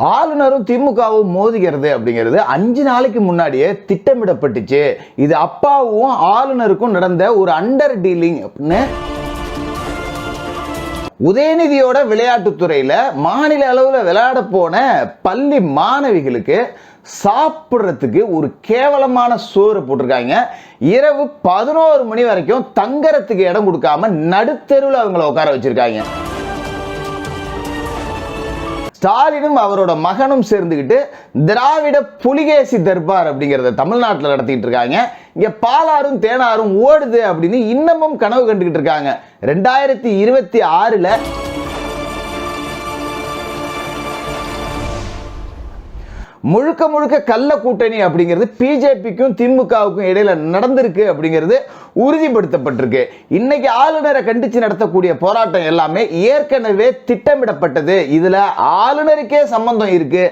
ஆளுநரும் திமுகவும் மோதுகிறது அப்படிங்கிறது 5 நாளைக்கு முன்னாடியே திட்டமிடப்பட்டுச்சு. இது அப்பாவும் ஆளுநருக்கும் நடந்த ஒரு அண்டர் டீலிங் அப்படின்னு உதயநிதியோட விளையாட்டுத்துறையில மாநில அளவில் விளையாட போன பள்ளி மாணவிகளுக்கு சாப்பிட்றதுக்கு ஒரு கேவலமான சோறு போட்டிருக்காங்க. இரவு 11 மணி வரைக்கும் தங்கறதுக்கு இடம் கொடுக்காம நடுத்தெருவில் அவங்கள உட்கார வச்சிருக்காங்க. ஸ்டாலினும் அவரோட மகனும் சேர்ந்துக்கிட்டு திராவிட புலிகேசி தர்பார் அப்படிங்கிறத தமிழ்நாட்டில் நடத்திட்டு இருக்காங்க. இங்க பாலாறும் தேனாரும் ஓடுது அப்படின்னு இன்னமும் கனவு கண்டுகிட்டு இருக்காங்க. 2026 முழுக்க முழுக்க கள்ள கூட்டணி அப்படிங்கிறது பிஜேபிக்கும் திமுகவுக்கும் இடையில நடந்திருக்கு அப்படிங்கிறது உறுதிப்படுத்தப்பட்டிருக்கு. இன்னைக்கு ஆளுநரை கண்டிச்சு நடத்தக்கூடிய போராட்டம் எல்லாமே ஏற்கனவே திட்டமிடப்பட்டது. இதுல ஆளுநருக்கே சம்பந்தம் இருக்கு.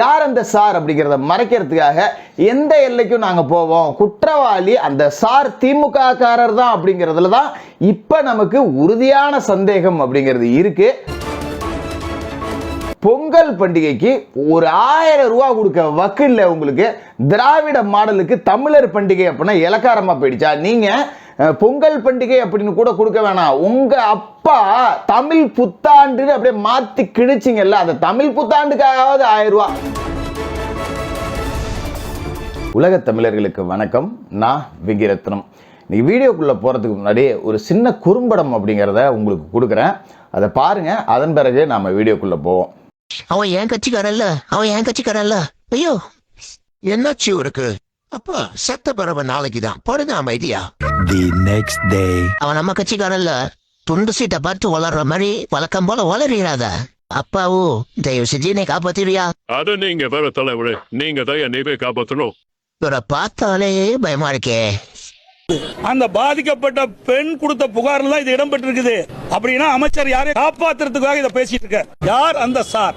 யார் அந்த சார் அப்படிங்கிறத மறைக்கிறதுக்காக எந்த எல்லைக்கும் நாங்க போவோம், குற்றவாளி அந்த சார் திமுக காரர் தான் அப்படிங்கிறதுல தான் இப்ப நமக்கு உறுதியான சந்தேகம் அப்படிங்கிறது இருக்கு. பொங்கல் பண்டிகைக்கு ஒரு 1000 ரூபாய் கொடுக்க வக்கில்ல உங்களுக்கு. திராவிட மாடலுக்கு தமிழர் பண்டிகை அப்படின்னா இலக்காரமா போயிடுச்சா? நீங்க பொங்கல் பண்டிகை அப்படின்னு கூட கொடுக்க வேணாம். உங்க அப்பா தமிழ் புத்தாண்டுன்னு அப்படியே மாத்தி கிழிச்சிங்கல்ல, அந்த தமிழ் புத்தாண்டுக்காவது 1000 ரூபாய். உலக தமிழர்களுக்கு வணக்கம். நான் விங்கிரத்னம். இன்னைக்கு வீடியோக்குள்ள போறதுக்கு முன்னாடி ஒரு சின்ன குறும்படம் அப்படிங்கிறத உங்களுக்கு கொடுக்குறேன். அதை பாருங்க. அதன் பிறகு நாம வீடியோக்குள்ள போவோம். அவன் ஏன் கட்சிக்காரன்ல ஐயோ என்னாச்சு இருக்கு அப்பா செத்த பிறவ நாளைக்குதான் போடுங்க அமைதியா. அவன் நம்ம கட்சிக்காரன்ல துண்டு சீட்டை பார்த்து வளர்ற மாதிரி வழக்கம் போல வளராத. அப்பாவோ தயவு செஞ்சு என்னை காப்பாத்திரியா? அது நீங்க வேற தலைவரு, நீங்க தான் என்னையே காப்பாற்றணும். இவரை பார்த்தாலே பயமா இருக்கே. அந்த பாதிக்கப்பட்ட பெண் கொடுத்த புகார்ல இது இடம்பெற்றிருக்குது அப்படின்னா அமைச்சர் யாரையும் காப்பாத்துறதுக்காக இதை பேசிட்டு இருக்க. யார் அந்த சார்?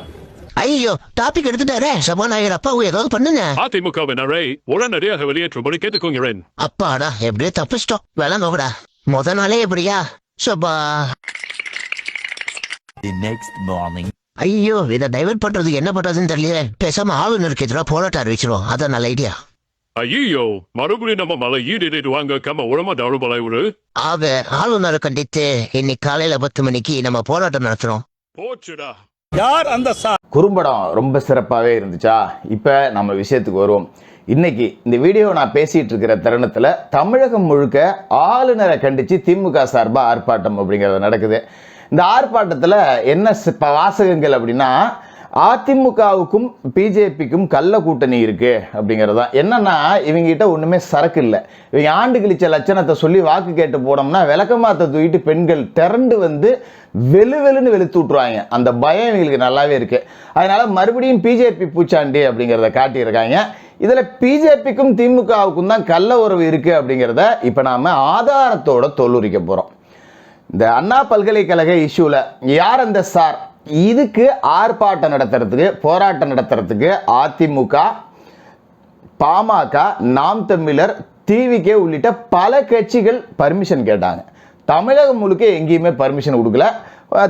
ஐயோ டாபிக் எடுத்துட்டாரே சபாநாயகர். அப்பாவும் ஏதாவது பண்ணுங்க. அதிமுகவினரை உடனடியாக வெளியேற்றும்படி கேட்டுக்கொள்கிறேன். அப்பாடா எப்படியே தப்பிச்சிட்டோம். விளங்கோடா முத நாளே எப்படியா சபா. ஐயோ இதை டைவர்ட் பண்றதுக்கு என்ன பண்றதுன்னு தெரியல. பேசாம ஆளுநருக்கு எதிராக போராட்டம் அறிவிச்சிடும். அதான் நல்ல ஐடியா. ஐயோ மறுபடியும் நம்ம மலை ஈடுவாங்க கம்ம உடம்பு தழுபலை ஒரு ஆளுநரை கண்டித்து இன்னைக்கு காலையில 10 மணிக்கு நம்ம போராட்டம் நடத்துறோம். போச்சுடா. யார் அந்த சார்? குறும்படம் ரொம்ப சிறப்பாகவே இருந்துச்சா? இப்போ நம்ம விஷயத்துக்கு வருவோம். இன்னைக்கு இந்த வீடியோ நான் பேசிட்டு இருக்கிற தருணத்தில் தமிழகம் முழுக்க ஆளுநரை கண்டித்து திமுக சார்பாக ஆர்ப்பாட்டம் அப்படிங்கிறது நடக்குது. இந்த ஆர்ப்பாட்டத்தில் என்ன வாசகங்கள் அப்படின்னா, அதிமுகவுக்கும் பிஜேபிக்கும் கள்ள கூட்டணி இருக்கு அப்படிங்கிறது தான். என்னன்னா இவங்ககிட்ட ஒண்ணுமே சரக்கு இல்லை. இவங்க ஆண்டு கழிச்ச லட்சணத்தை சொல்லி வாக்கு கேட்டு போனோம்னா விளக்கமாத்த தூக்கிட்டு பெண்கள் திரண்டு வந்து வெளுன்னு வெளுத்து விட்டுருவாங்க. அந்த பயம் இவங்களுக்கு நல்லாவே இருக்கு. அதனால மறுபடியும் பிஜேபி பூச்சாண்டி அப்படிங்கிறத காட்டியிருக்காங்க. இதுல பிஜேபிக்கும் திமுகவுக்கும் தான் கள்ள உறவு இருக்கு அப்படிங்கிறத இப்ப நாம ஆதாரத்தோட தோலுரிக்க போறோம். இந்த அண்ணா பல்கலைக்கழக இஷ்யூல யார் அந்த சார்? இதுக்கு ஆர்ப்பாட்டம் நடத்துறதுக்கு போராட்டம் நடத்துறதுக்கு அதிமுக, பாமக, நாம் தமிழர், டிவிகே உள்ளிட்ட பல கட்சிகள் பர்மிஷன் கேட்டாங்க. தமிழகம் முழுக்க எங்கேயுமே பர்மிஷன் கொடுக்கல.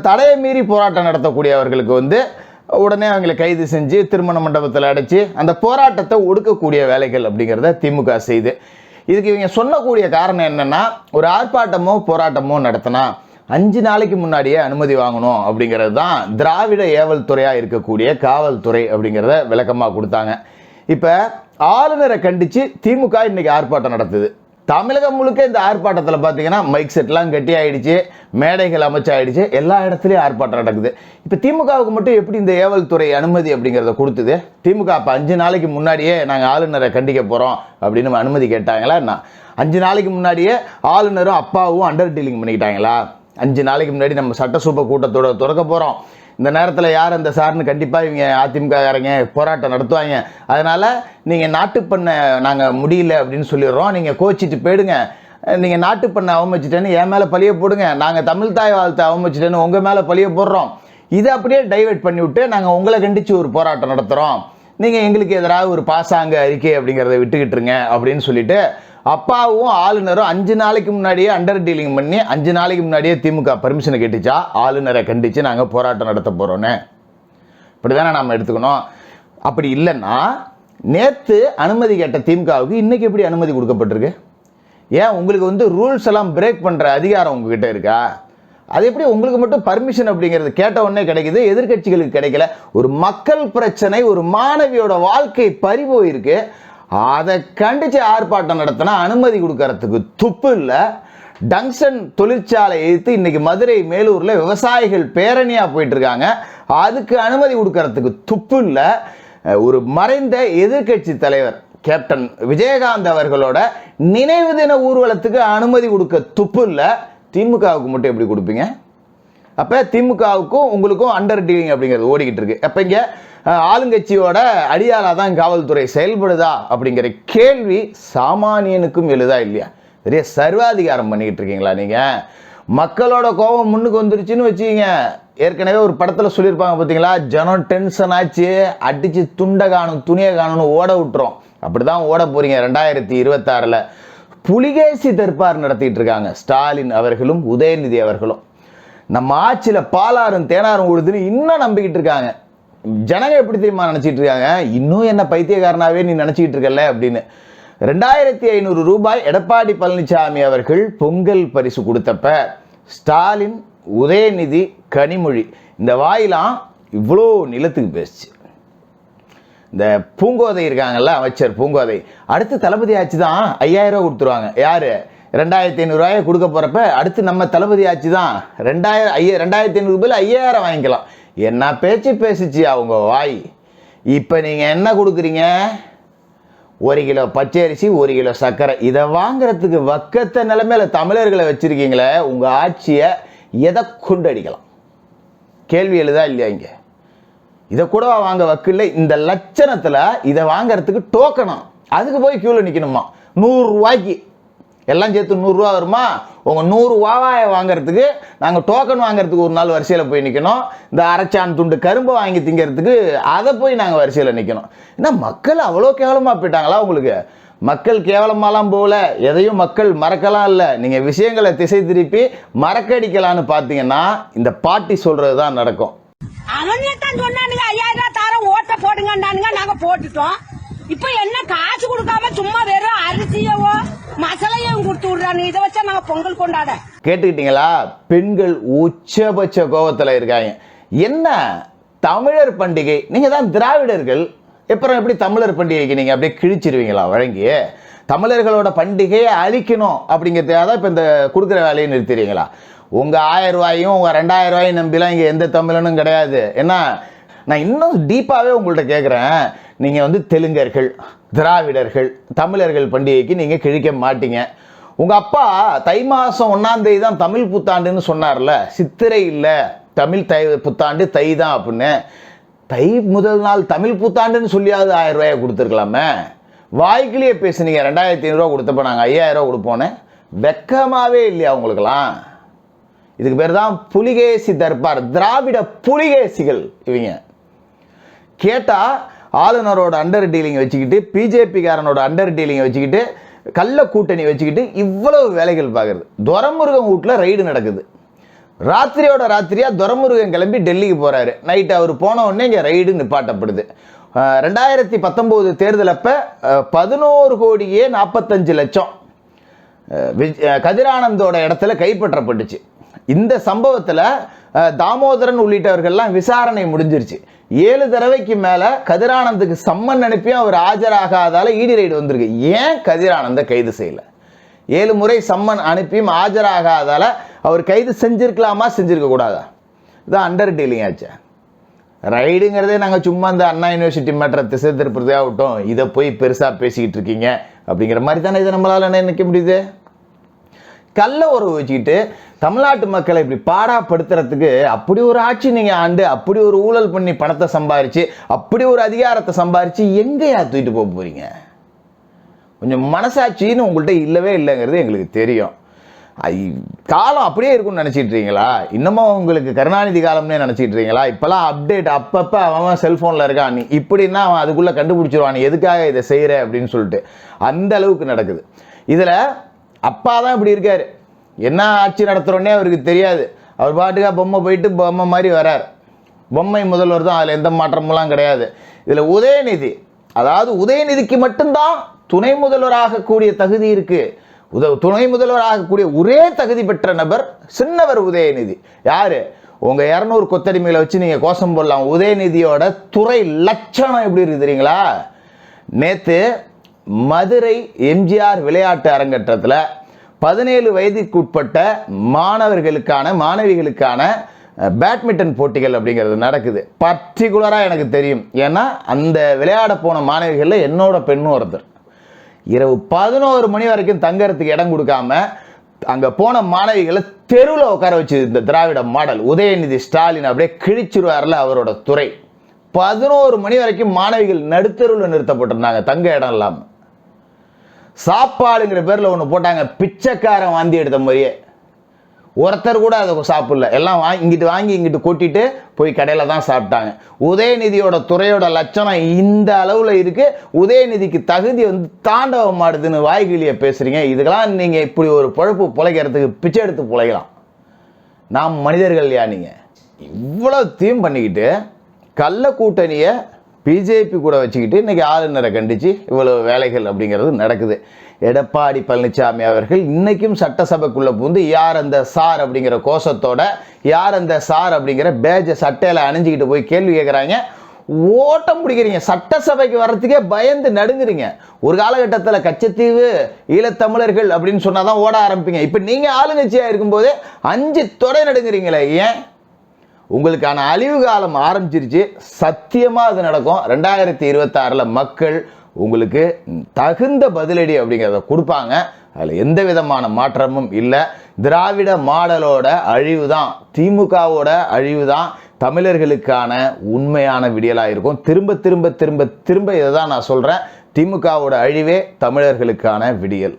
தடையை மீறி போராட்டம் நடத்தக்கூடியவர்களுக்கு வந்து உடனே அவங்களை கைது செஞ்சு திருமண மண்டபத்தில் அடைச்சி அந்த போராட்டத்தை ஒடுக்கக்கூடிய வேலைகள் அப்படிங்கிறத திமுக செய்து. இதுக்கு இவங்க சொல்லக்கூடிய காரணம் என்னன்னா, ஒரு ஆர்ப்பாட்டமோ போராட்டமோ நடத்தினா 5 நாளைக்கு முன்னாடியே அனுமதி வாங்கணும் அப்படிங்கிறது தான் திராவிட ஏவல் துறையா இருக்கக்கூடிய காவல்துறை அப்படிங்கிறத விளக்கமாக கொடுத்தாங்க. இப்போ ஆளுநரை கண்டிச்சு திமுக இன்னைக்கு ஆர்ப்பாட்டம் நடத்துது. தமிழகம் முழுக்க இந்த ஆர்ப்பாட்டத்தில் பார்த்தீங்கன்னா மைக் செட்லாம் கட்டி ஆயிடுச்சு, மேடைகள் அமைச்சாயிடுச்சு, எல்லா இடத்துலையும் ஆர்ப்பாட்டம் நடக்குது. இப்போ திமுகவுக்கு மட்டும் எப்படி இந்த ஏவல் துறை அனுமதி அப்படிங்கிறத கொடுத்தது? திமுக இப்போ 5 நாளைக்கு முன்னாடியே நாங்கள் ஆளுநரை கண்டிக்க போகிறோம் அப்படின்னு அனுமதி கேட்டாங்களா? என்ன 5 நாளைக்கு முன்னாடியே ஆளுநரும் அப்பாவும் அண்டர் டீலிங் பண்ணிக்கிட்டாங்களா? 5 நாளைக்கு முன்னாடி நம்ம சட்டசபை கூட்டத்தோட திறக்க போகிறோம். இந்த நேரத்தில் யார் அந்த சார்னு கண்டிப்பாக இவங்க அதிமுககாரங்க போராட்டம் நடத்துவாங்க. அதனால் நீங்கள் நாட்டுப்பண்ணை நாங்கள் முடியல அப்படின்னு சொல்லிடுறோம், நீங்கள் கோச்சிட்டு போயிடுங்க. நீங்கள் நாட்டுப்பண்ணை அவமதிச்சிட்டேன்னு என் மேலே பழிய போடுங்க, நாங்கள் தமிழ் தாய் வாழ்த்தை அவமதிச்சிட்டேன்னு உங்கள் மேலே பழிய போடுறோம். இதை அப்படியே டைவெர்ட் பண்ணி விட்டு நாங்கள் உங்களை கண்டித்து ஒரு போராட்டம் நடத்துகிறோம், நீங்கள் எங்களுக்கு எதிராக ஒரு பாசாங்க அறிக்கை அப்படிங்கிறத விட்டுக்கிட்டுருங்க அப்படின்னு சொல்லிட்டு அப்பாவும் ஆளுநரும் 5 நாளைக்கு முன்னாடியே அண்டர் டீலிங் பண்ணி 5 நாளைக்கு முன்னாடியே திமுக பர்மிஷனை கேட்டுச்சா ஆளுநரை கண்டித்து நாங்கள் போராட்டம் நடத்த போகிறோன்னு? இப்படி தானே நாம் எடுத்துக்கணும். அப்படி இல்லைன்னா நேற்று அனுமதி கேட்ட திமுகவுக்கு இன்றைக்கி எப்படி அனுமதி கொடுக்கப்பட்டிருக்கு? ஏன் உங்களுக்கு ரூல்ஸ் எல்லாம் பிரேக் பண்ணுற அதிகாரம் உங்ககிட்ட இருக்கா? அது எப்படி உங்களுக்கு மட்டும் பர்மிஷன் அப்படிங்கிறது கேட்ட உடனே கிடைக்குது, எதிர்கட்சிகளுக்கு கிடைக்கல? ஒரு மக்கள் பிரச்சனை, ஒரு மாணவியோட வாழ்க்கை பறிபோயிருக்கு, அதை கண்டித்து ஆர்ப்பாட்டம் நடத்தினா அனுமதி கொடுக்கறதுக்கு துப்பு இல்லை. டங்ஸ்டன் தொழிற்சாலை எதிர்த்து இன்னைக்கு மதுரை மேலூரில் விவசாயிகள் பேரணியாக போயிட்டு இருக்காங்க, அதுக்கு அனுமதி கொடுக்கறதுக்கு துப்பு இல்லை. ஒரு மறைந்த எதிர்கட்சி தலைவர் கேப்டன் விஜயகாந்த் அவர்களோட நினைவு தின ஊர்வலத்துக்கு அனுமதி கொடுக்க துப்பு இல்லை. திமுகவுக்கு மட்டும் எப்படி கொடுப்பீங்க? அப்போ திமுகவுக்கும் உங்களுக்கும் அண்டர் டீலிங் அப்படிங்கிறது ஓடிக்கிட்டு இருக்கு. அப்போ இங்கே ஆளுங்கட்சியோட அடியாளாக தான் காவல்துறை செயல்படுதா அப்படிங்கிற கேள்வி சாமானியனுக்கும் எழுதா இல்லையா? பெரிய சர்வாதிகாரம் பண்ணிக்கிட்டு இருக்கீங்களா நீங்கள்? மக்களோட கோபம் முன்னுக்கு வந்துருச்சுன்னு வச்சுக்கிங்க. ஏற்கனவே ஒரு படத்தில் சொல்லியிருப்பாங்க பார்த்தீங்களா, ஜனம் டென்ஷன் ஆச்சு, அடித்து துண்டை காணும் துணியை காணும்னு ஓட விட்டுரும். அப்படி தான் ஓட போகிறீங்க 2026. புலிகேசி தர்பார் நடத்திட்டு இருக்காங்க ஸ்டாலின் அவர்களும் உதயநிதி அவர்களும். நம்ம ஆட்சியில் பாலாரும் தேனாரும் கொடுத்துன்னு இன்னும் நம்பிக்கிட்டு இருக்காங்க. ஜனங்க எப்படி தெரியுமா நினச்சிட்டு இருக்காங்க? இன்னும் என்ன பைத்தியக்காரனாவே நீ நினச்சிக்கிட்டு இருக்கல அப்படின்னு. 2500 ரூபாய் எடப்பாடி பழனிசாமி அவர்கள் பொங்கல் பரிசு கொடுத்தப்ப ஸ்டாலின், உதயநிதி, கனிமொழி இந்த வாயிலாம் இவ்வளோ நிலத்துக்கு பேசுச்சு. இந்த பூங்கோதை இருக்காங்கல்ல, அமைச்சர் பூங்கோதை, அடுத்து தளபதி ஆட்சி தான் 5000 ரூபா கொடுத்துருவாங்க. யார்? 2500 ரூபாயை கொடுக்க போகிறப்ப அடுத்து நம்ம தளபதி ஆட்சி தான் 2500 ரூபாயில் 5000 வாங்கிக்கலாம். என்ன பேச்சு பேசிச்சு அவங்க வாய். இப்போ நீங்கள் என்ன கொடுக்குறீங்க? 1 கிலோ பச்சரிசி, 1 கிலோ சர்க்கரை, இதை வாங்குறதுக்கு வக்கத்த நிலைமையில தமிழர்களை வச்சிருக்கீங்களே, உங்கள் ஆட்சியை எதை கொண்டு அடிக்கலாம்? கேள்வி எழுதா இல்லையா? இங்கே இதை கூட வாங்க வக்கில்லை. இந்த லட்சணத்தில் இதை வாங்கறதுக்கு டோக்கணும், அதுக்கு போய் கியூவில் நிற்கணுமா? 100 ரூபாய்க்கு எல்லாம் சேர்த்து 100 ரூபா வருமா? உங்கள் 100 வாவாயை வாங்கிறதுக்கு நாங்கள் டோக்கன் வாங்கிறதுக்கு ஒரு நாள் வரிசையில் போய் நிற்கணும். இந்த அரைச்சான் துண்டு கரும்பை வாங்கி திங்கிறதுக்கு அதை போய் நாங்கள் வரிசையில் நிற்கணும். ஏன்னா மக்கள் அவ்வளோ கேவலமாக போயிட்டாங்களா உங்களுக்கு? மக்கள் கேவலமாலாம் போகல, எதையும் மக்கள் மறக்கலாம் இல்லை. நீங்கள் விஷயங்களை திசை திருப்பி மறக்கடிக்கலான்னு பார்த்தீங்கன்னா இந்த பாட்டி சொல்கிறது தான் நடக்கும். அவனே தான் சொன்னானுங்க 5000 ரூபாய் தர ஓட்ட போடுங்கன்னானுங்க, நாங்க போட்டுட்டோம். இப்ப என்ன காசு கொடுக்காம சும்மா வெறும் அரிசியவோ மசாலையும் கொடுத்து விடுறாங்க. இதை வச்சா நாங்க பொங்கல் கொண்டாட. கேட்டுக்கிட்டீங்களா? பெண்கள் உச்சபட்ச கோபத்தில் இருக்காங்க. என்ன தமிழர் பண்டிகை? நீங்க தான் திராவிடர்கள், அப்புறம் எப்படி தமிழர் பண்டிகைக்கு நீங்க அப்படியே கிழிச்சிருவீங்களா வழங்கி? தமிழர்களோட பண்டிகையை அழிக்கணும் அப்படிங்கிறதுக்காக தான் இப்போ இந்த கொடுக்குற வேலையை நிறுத்திடுவீங்களா? உங்கள் 1000 ரூபாயும் உங்கள் 2000 ரூபாயும் நம்பிலாம் இங்கே எந்த தமிழனும் கிடையாது. ஏன்னா நான் இன்னும் டீப்பாகவே உங்கள்கிட்ட கேட்குறேன், நீங்கள் தெலுங்கர்கள், திராவிடர்கள், தமிழர்கள் பண்டிகைக்கு நீங்கள் கிழிக்க மாட்டீங்க. உங்கள் அப்பா தை மாதம் 1ஆம் தேதி தான் தமிழ் புத்தாண்டுன்னு சொன்னார்ல, சித்திரை இல்லை தமிழ் புத்தாண்டு தை தான் அப்படின்னு. தை முதல் நாள் தமிழ் புத்தாண்டுன்னு சொல்லியாவது 1000 ரூபாயை கொடுத்துருக்கலாமே. வாய்க்கிலேயே பேசுனீங்க 2500 ரூபா கொடுத்தப்ப நாங்கள் 5000 ரூபா கொடுப்போன்னு. வெக்கமாகவே இல்லையா உங்களுக்கெல்லாம்? இதுக்கு பேர் தான் புலிகேசி தர்பார், திராவிட புலிகேசிகள் இவங்க. கேட்டால் ஆளுநரோட அண்டர் டீலிங் வச்சுக்கிட்டு, பிஜேபிக்காரனோட அண்டர் டீலிங் வச்சுக்கிட்டு, கள்ள கூட்டணி வச்சுக்கிட்டு இவ்வளவு வேலைகள் பார்க்குறது. துரைமுருகன் வீட்டில் ரைடு நடக்குது. ராத்திரியோட ராத்திரியாக துரைமுருகன் கிளம்பி டெல்லிக்கு போகிறாரு. நைட்டு அவர் போன உடனே இங்கே ரைடு நிப்பாட்டப்படுது. 2019 தேர்தல் அப்போ 11,45,00,000 கதிரானந்தோட இடத்துல கைப்பற்றப்பட்டுச்சு. இந்த சம்பவத்தில் தாமோதரன் உள்ளிட்டவர்கள்லாம் விசாரணை முடிஞ்சிருச்சு. 7 தடவைக்கு மேலே கதிரானந்துக்கு சம்மன் அனுப்பியும் அவர் ஆஜராகாதால ஈடி ரைடு வந்திருக்கு. ஏன் கதிரானந்த கைது செய்யலை? 7 முறை சம்மன் அனுப்பியும் ஆஜராகாதால அவர் கைது செஞ்சிருக்கலாமா, செஞ்சிருக்க கூடாதா? இதுதான் அண்டர் டீலிங் ஆச்சு. ரைடுங்கிறதே நாங்கள் சும்மா இந்த அண்ணா யூனிவர்சிட்டி மேட்டரை திசை திருப்பதே விட்டோம், இதை போய் பெருசாக பேசிக்கிட்டு இருக்கீங்க அப்படிங்கிற மாதிரி தானே இதை நம்மளால் நினைக்க முடியுது. கள்ள உறவு வச்சுக்கிட்டு தமிழ்நாட்டு மக்களை இப்படி பாடாப்படுத்துறதுக்கு அப்படி ஒரு ஆட்சி நீங்கள் ஆண்டு, அப்படி ஒரு ஊழல் பண்ணி பணத்தை சம்பாரிச்சு, அப்படி ஒரு அதிகாரத்தை சம்பாரிச்சு எங்கேயா தூக்கிட்டு போக போறீங்க? கொஞ்சம் மனசாட்சின்னு உங்கள்கிட்ட இல்லவே இல்லைங்கிறது எங்களுக்கு தெரியும். காலம் அப்படியே இருக்கும்னு நினச்சிட்டு இருக்கீங்களா? இன்னமும் உங்களுக்கு கருணாநிதி காலம்னே நினச்சிட்டு இருக்கீங்களா? இப்போலாம் அப்டேட் அப்பப்போ அவன் செல்ஃபோனில் இருக்கான், நீ இப்படின்னா அவன் அதுக்குள்ளே கண்டுபிடிச்சிருவான் நீ எதுக்காக இதை செய்கிற அப்படின்னு சொல்லிட்டு. அந்த அளவுக்கு நடக்குது. இதில் அப்பா தான் இப்படி இருக்கார். என்ன ஆட்சி நடத்துகிறோன்னே அவருக்கு தெரியாது. அவர் பாட்டுக்கா பொம்மை போயிட்டு பொம்மை மாதிரி வரார். பொம்மை முதல்வர் தான், அதில் எந்த மாற்றமெல்லாம் கிடையாது. இதில் உதயநிதி, அதாவது உதயநிதிக்கு மட்டும்தான் துணை முதல்வராகக்கூடிய தகுதி இருக்குது. துணை முதல்வராகக்கூடிய ஒரே தகுதி பெற்ற நபர் சின்னவர் உதயநிதி. யார்? உங்கள் 200 கொத்தடிமைகளை வச்சு நீங்கள் கோஷம் போடலாம். உதயநிதியோட துறை லட்சணம் எப்படி இருக்குது தெரியுங்களா? நேற்று மதுரை எம்ஜிஆர் விளையாட்டு அரங்கேற்றத்தில் 17 வயதுக்குட்பட்ட மாணவிகளுக்கான பேட்மிண்டன் போட்டிகள் அப்படிங்கிறது நடக்குது. பர்டிகுலராக எனக்கு தெரியும். ஏன்னா அந்த விளையாட போன மாணவிகளில் என்னோட பெண்ணும் ஒருத்தர். இரவு 11 மணி வரைக்கும் தங்கறதுக்கு இடம் கொடுக்காம அங்கே போன மாணவிகளை தெருவில் உட்கார வச்சு இந்த திராவிட மாடல் உதயநிதி ஸ்டாலின் அப்படியே கிழிச்சிருவார்ல அவரோட துறை. 11 மணி வரைக்கும் மாணவிகள் நடுத்தருவில் நிறுத்தப்பட்டிருந்தாங்க, தங்க இடம் இல்லாமல். சாப்பாடுங்கிற பேரில் ஒன்று போட்டாங்க, பிச்சைக்காரன் வாந்தி எடுத்த மாதிரியே. ஒருத்தர் கூட அதை சாப்பிடல, எல்லாம் இங்கிட்டு வாங்கி இங்கிட்டு கொட்டிட்டு போய் கடையில் தான் சாப்பிட்டாங்க. உதயநிதியோட துறையோட லட்சணம் இந்த அளவில் இருக்குது. உதயநிதிக்கு தகுதி தாண்டவம் ஆடுதுன்னு வாய்கிலியை பேசுகிறீங்க. இதுக்கெல்லாம் நீங்கள் இப்படி ஒரு பொழப்பு பிழைக்கிறதுக்கு பிச்சை எடுத்து பிழைக்கலாம். நாம் மனிதர்கள் யா? நீங்கள் இவ்வளோ தீம் பண்ணிக்கிட்டு கள்ள கூட்டணியை பிஜேபி கூட வச்சுக்கிட்டு இன்றைக்கி ஆளுநரை கண்டித்து இவ்வளோ வேலைகள் அப்படிங்கிறது நடக்குது. எடப்பாடி பழனிசாமி அவர்கள் இன்றைக்கும் சட்டசபைக்குள்ளே புகுந்து யார் அந்த சார் அப்படிங்கிற கோஷத்தோட, யார் அந்த சார் அப்படிங்கிற பேஜை சட்டையில் அணிஞ்சிக்கிட்டு போய் கேள்வி கேட்குறாங்க. ஓட்டம் பிடிக்கிறீங்க, சட்டசபைக்கு வர்றதுக்கே பயந்து நடுங்குறீங்க. ஒரு காலகட்டத்தில் கச்சத்தீவு ஈழத்தமிழர்கள் அப்படின்னு சொன்னால் தான் ஓட ஆரம்பிப்பீங்க. இப்போ நீங்கள் ஆளுங்கட்சியாக இருக்கும்போதே 5 தொடை நடுங்குறீங்களே, ஏன்? உங்களுக்கான அழிவு காலம் ஆரம்பிச்சிருச்சு. சத்தியமாக அது நடக்கும். 2026 மக்கள் உங்களுக்கு தகுந்த பதிலடி அப்படிங்கிறத கொடுப்பாங்க. அதில் எந்த விதமான மாற்றமும் இல்லை. திராவிட மாடலோட அழிவு தான், திமுகவோட அழிவு தான் தமிழர்களுக்கான உண்மையான விடியலாக இருக்கும். திரும்ப திரும்ப திரும்ப திரும்ப இதை தான் நான் சொல்கிறேன். திமுகவோட அழிவே தமிழர்களுக்கான விடியல்.